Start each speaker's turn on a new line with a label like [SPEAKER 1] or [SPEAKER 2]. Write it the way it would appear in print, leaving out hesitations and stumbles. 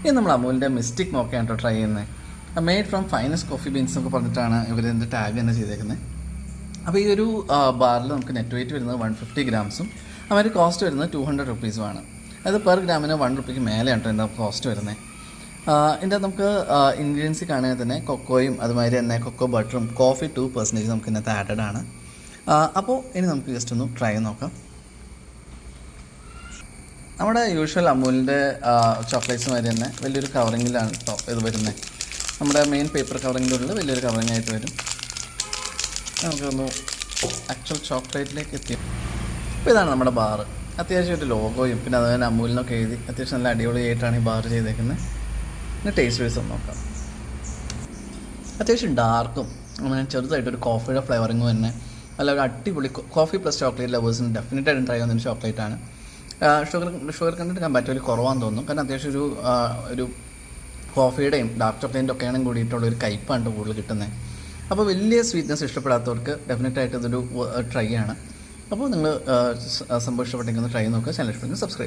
[SPEAKER 1] ഇനി നമ്മൾ അമൂലിൻ്റെ മിസ്റ്റിക് മോക്കയാണ് കേട്ടോ ട്രൈ ചെയ്യുന്നത്. Made from finest coffee beans എന്നൊക്കെ പറഞ്ഞിട്ടാണ് ഇവരിൻ്റെ ടാഗ് തന്നെ ചെയ്തേക്കുന്നത്. അപ്പോൾ ഈ ഒരു ബാറിൽ നമുക്ക് നെറ്റ് വെയിറ്റ് വരുന്നത് 150 ഗ്രാംസും അവർ കോസ്റ്റ് വരുന്നത് 200 റുപ്പീസുമാണ്. അത് പെർ ഗ്രാമിന് 1 റുപ്പിക്ക് മേലെയാണ് കേട്ടോ ഇതിൻ്റെ കോസ്റ്റ് വരുന്നത്. ഇതിൻ്റെ നമുക്ക് ഇൻഗ്രീഡിയൻസ് കാണുകയാണെങ്കിൽ തന്നെ കൊക്കോയും അതുമാതിരി തന്നെ കൊക്കോ ബട്ടറും കോഫി 2% നമുക്ക് ഇന്നത്തെ ആഡഡ് ആണ്. അപ്പോൾ ഇനി നമുക്ക് ജസ്റ്റ് ഒന്ന് ട്രൈ ചെയ്ത് നോക്കാം. നമ്മുടെ യൂഷ്വൽ അമൂലിൻ്റെ ചോക്ലേറ്റ്സ് മാതിരി തന്നെ വലിയൊരു കവറിങ്ങിലാണ് കേട്ടോ ഇത് വരുന്നത്. നമ്മുടെ മെയിൻ പേപ്പർ കവറിങ്ങിലുള്ള വലിയൊരു കവറിങ് ആയിട്ട് വരും. നമുക്കൊന്ന് ആക്ച്വൽ ചോക്ലേറ്റിലേക്ക് എത്തി. അപ്പോൾ ഇതാണ് നമ്മുടെ ബാർ. അത്യാവശ്യം ഒരു ലോഗോയും പിന്നെ അതുപോലെ അമൂലിനൊക്കെ എഴുതി അത്യാവശ്യം നല്ല അടിപൊളിയായിട്ടാണ് ഈ ബാർ ചെയ്തേക്കുന്നത്. പിന്നെ ടേസ്റ്റ് വൈസ് ഒന്ന് നോക്കാം. അത്യാവശ്യം ഡാർക്കും അങ്ങനെ ചെറുതായിട്ടൊരു കോഫിയുടെ ഫ്ലേവറിങ്ങും തന്നെ നല്ല ഒരു അടിപൊളി കോഫി പ്ലസ് ചോക്ലേറ്റ് ലവേഴ്സിന് ഡെഫിനറ്റായിട്ടും ട്രൈ ചെയ്യുന്നൊരു ചോക്ലേറ്റാണ്. ഷുഗർ കണ്ടിട്ട് കമ്പാരിറ്റീവ്ലി കുറവാന്ന് തോന്നുന്നു. കാരണം അത്യാവശ്യം ഒരു കോഫിയുടെയും ഡാർക്ക് ചോക്ലേറ്റിൻ്റെ ഒക്കെയാണ് കൂടിയിട്ടുള്ള ഒരു കയ്പ്പാണ് കൂടുതൽ കിട്ടുന്നത്. അപ്പോൾ വലിയ സ്വീറ്റ്നെസ് ഇഷ്ടപ്പെടാത്തവർക്ക് ഡെഫിനറ്റായിട്ട് ഇതൊരു ട്രൈ ആണ്. അപ്പോൾ നിങ്ങൾ സംഭവം ഇഷ്ടപ്പെട്ടെങ്കിൽ ഒന്ന് ട്രൈ നോക്കുക. ചാനൽ ഇഷ്ടപ്പെടുമെങ്കിൽ സബ്സ്ക്രൈബ് ചെയ്യുക.